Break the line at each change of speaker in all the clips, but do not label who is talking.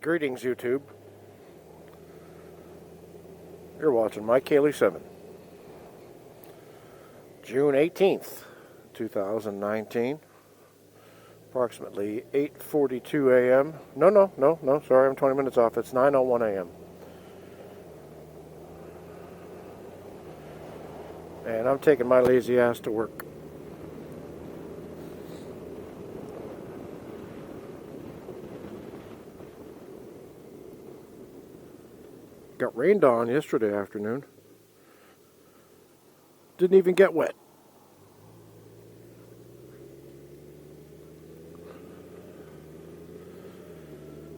Greetings, YouTube. You're watching Mike Cayley 7. June 18th, 2019. Approximately 8:42 a.m. No, sorry, I'm 20 minutes off. It's 9:01 a.m. And I'm taking my lazy ass to work. Got rained on yesterday afternoon. Didn't even get wet.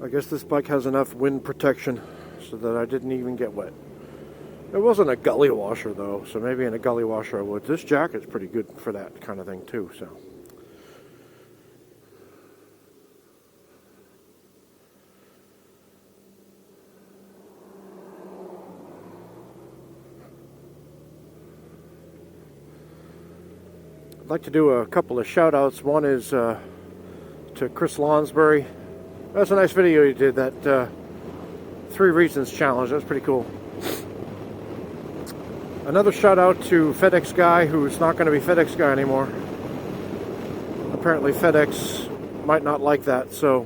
I guess this bike has enough wind protection so that I didn't even get wet. It wasn't a gully washer though, so maybe in a gully washer I would. This jacket's pretty good for that kind of thing too, so. I'd like to do a couple of shout outs. One is to Chris Lonsbury. That's a nice video you did, that 3 Reasons challenge. That's pretty cool. Another shout out to FedEx guy who's not going to be FedEx guy anymore. Apparently FedEx might not like that, so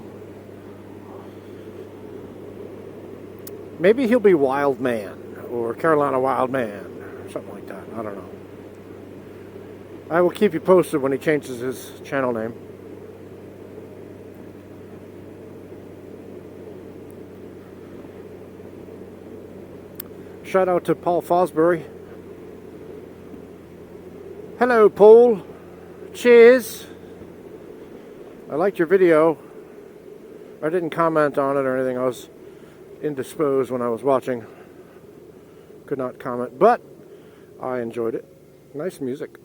maybe he'll be Wildman or Carolina Wildman or something like that. I don't know. I will keep you posted when he changes his channel name. Shout out to Paul Fosbury. Hello, Paul. Cheers. I liked your video. I didn't comment on it or anything. I was indisposed when I was watching. Could not comment, but I enjoyed it. Nice music.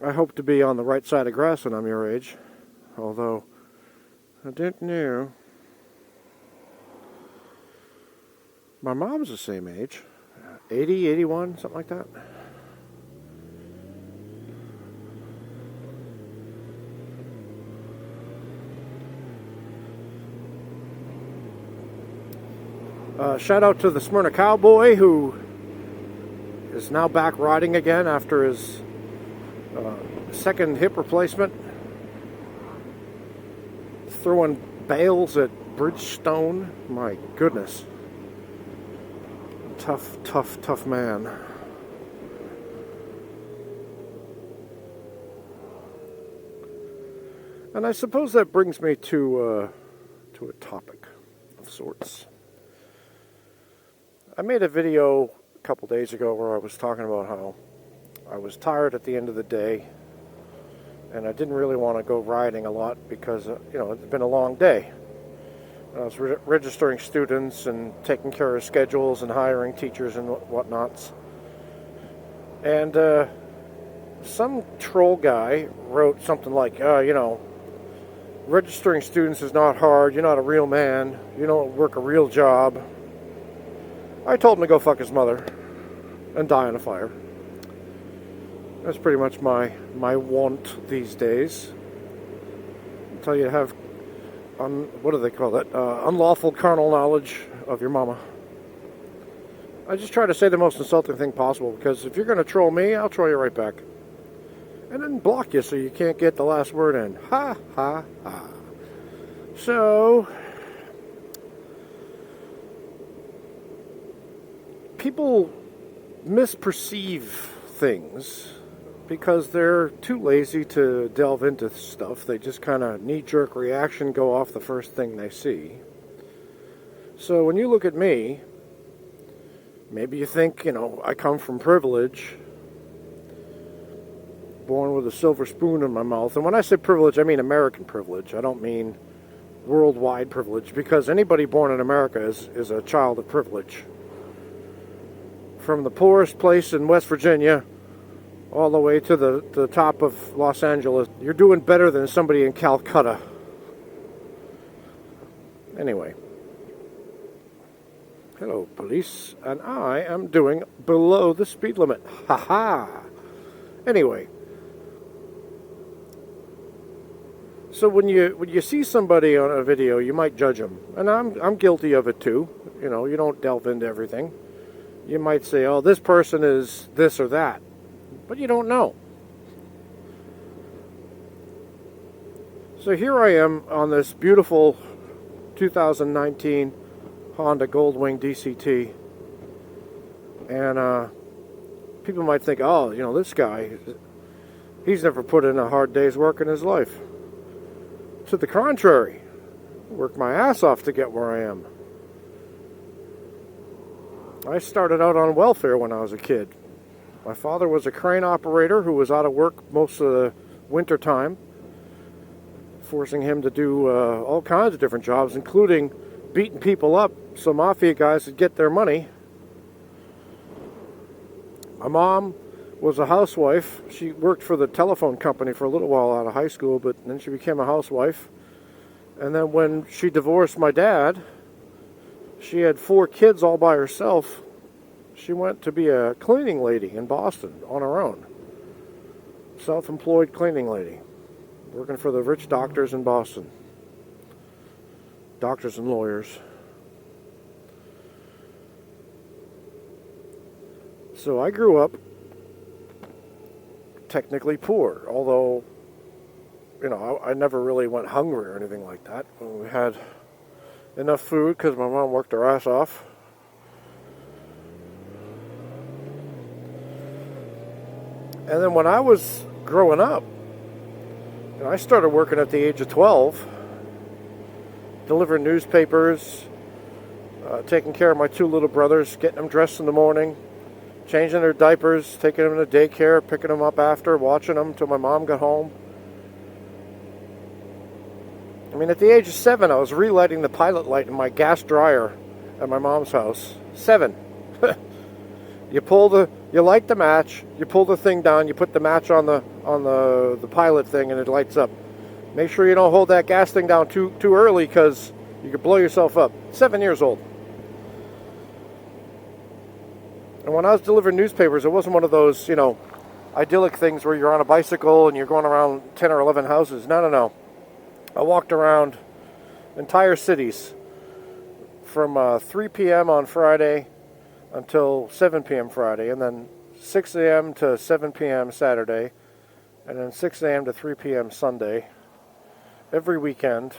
I hope to be on the right side of grass when I'm your age. Although, I didn't know. My mom's the same age. 80, 81, something like that. Shout out to the Smyrna Cowboy, who is now back riding again after his second hip replacement. Throwing bales at Bridgestone. My goodness. Tough man. And I suppose that brings me to a topic of sorts. I made a video a couple days ago where I was talking about how I was tired at the end of the day and I didn't really want to go riding a lot because, it's been a long day. I was registering students and taking care of schedules and hiring teachers and whatnots. And some troll guy wrote something like, registering students is not hard. You're not a real man. You don't work a real job. I told him to go fuck his mother and die in a fire. That's pretty much my want these days. Until you have, what do they call that? Unlawful carnal knowledge of your mama. I just try to say the most insulting thing possible, because if you're going to troll me, I'll troll you right back. And then block you so you can't get the last word in. Ha, ha, ha. So, people misperceive things because they're too lazy to delve into stuff. They just kind of knee-jerk reaction, go off the first thing they see. So when you look at me, maybe you think, I come from privilege, born with a silver spoon in my mouth. And when I say privilege, I mean American privilege. I don't mean worldwide privilege, because anybody born in America is a child of privilege. From the poorest place in West Virginia all the way to the top of Los Angeles, you're doing better than somebody in Calcutta. Anyway. Hello, police. And I am doing below the speed limit. Ha ha. Anyway. So when you see somebody on a video, you might judge them, and I'm guilty of it too. You know, you don't delve into everything. You might say, "Oh, this person is this or that," but you don't know. So here I am on this beautiful 2019 Honda Goldwing DCT, and people might think, "Oh, you know, this guy, he's never put in a hard day's work in his life." To the contrary, I worked my ass off to get where I am. I started out on welfare when I was a kid. My father was a crane operator who was out of work most of the winter time, forcing him to do all kinds of different jobs, including beating people up so mafia guys could get their money. My mom was a housewife. She worked for the telephone company for a little while out of high school, but then she became a housewife. And then when she divorced my dad, she had 4 kids all by herself. She went to be a cleaning lady in Boston on her own. Self-employed cleaning lady, working for the rich doctors in Boston. Doctors and lawyers. So I grew up technically poor, although, you know, I never really went hungry or anything like that. We had enough food because my mom worked her ass off. And then when I was growing up, you know, I started working at the age of 12, delivering newspapers, taking care of my 2 little brothers, getting them dressed in the morning, changing their diapers, taking them to daycare, picking them up after, watching them till my mom got home. I mean, at the age of 7, I was relighting the pilot light in my gas dryer at my mom's house. 7. You light the match, you pull the thing down, you put the match on the pilot thing, and it lights up. Make sure you don't hold that gas thing down too early, because you could blow yourself up. 7 years old. And when I was delivering newspapers, it wasn't one of those, you know, idyllic things where you're on a bicycle and you're going around 10 or 11 houses. No. I walked around entire cities from 3 p.m. on Friday until 7 p.m. Friday, and then 6 a.m. to 7 p.m. Saturday, and then 6 a.m. to 3 p.m. Sunday, every weekend.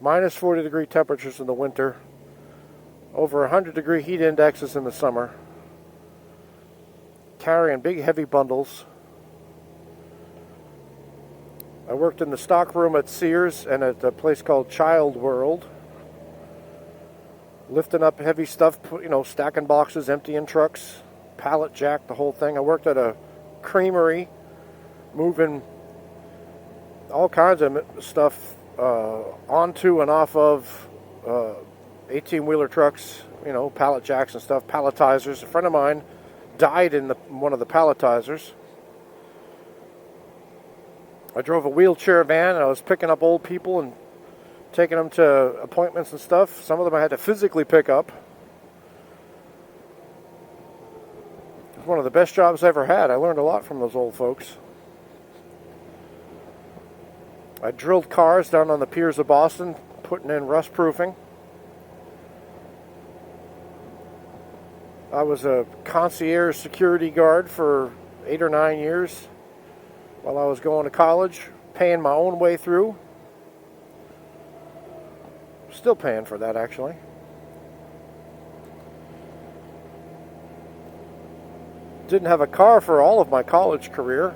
Minus 40 degree temperatures in the winter, over 100 degree heat indexes in the summer, carrying big heavy bundles. I worked in the stock room at Sears and at a place called Child World, lifting up heavy stuff, you know, stacking boxes, emptying trucks, pallet jack, the whole thing. I worked at a creamery, moving all kinds of stuff onto and off of 18-wheeler trucks, you know, pallet jacks and stuff, palletizers. A friend of mine died in one of the palletizers. I drove a wheelchair van, and I was picking up old people and taking them to appointments and stuff. Some of them I had to physically pick up. It was one of the best jobs I ever had. I learned a lot from those old folks. I drilled cars down on the piers of Boston, putting in rust proofing. I was a concierge security guard for 8 or 9 years while I was going to college, paying my own way through. Still paying for that, actually. Didn't have a car for all of my college career.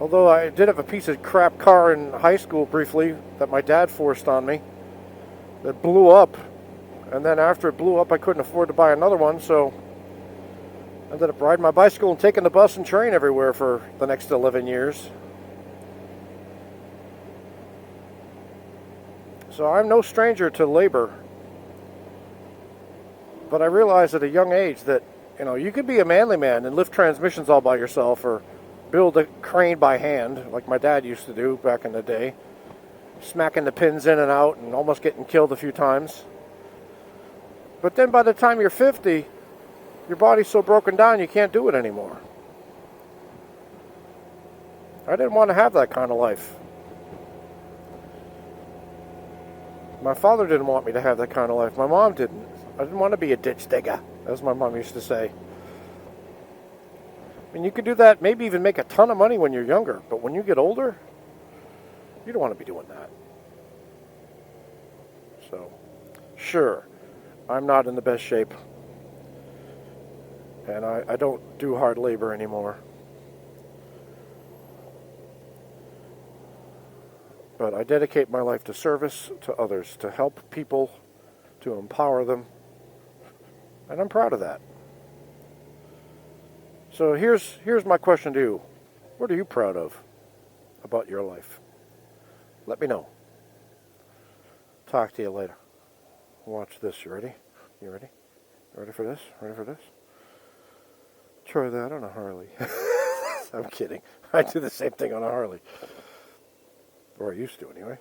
Although I did have a piece of crap car in high school briefly that my dad forced on me that blew up. And then after it blew up, I couldn't afford to buy another one, so I ended up riding my bicycle and taking the bus and train everywhere for the next 11 years. So I'm no stranger to labor. But I realized at a young age that, you know, you could be a manly man and lift transmissions all by yourself, or build a crane by hand, like my dad used to do back in the day, smacking the pins in and out and almost getting killed a few times. But then by the time you're 50, your body's so broken down you can't do it anymore. I didn't want to have that kind of life. My father didn't want me to have that kind of life. My mom didn't. I didn't want to be a ditch digger, as my mom used to say. I mean, you could do that, maybe even make a ton of money when you're younger, but when you get older, you don't want to be doing that. So, sure, I'm not in the best shape, and I don't do hard labor anymore. But I dedicate my life to service to others, to help people, to empower them, and I'm proud of that. So here's my question to you. What are you proud of about your life? Let me know. Talk to you later. Watch this. You ready? You ready? Ready for this? Ready for this? Try that on a Harley. I'm kidding. I do the same thing on a Harley. Or I used to, anyway.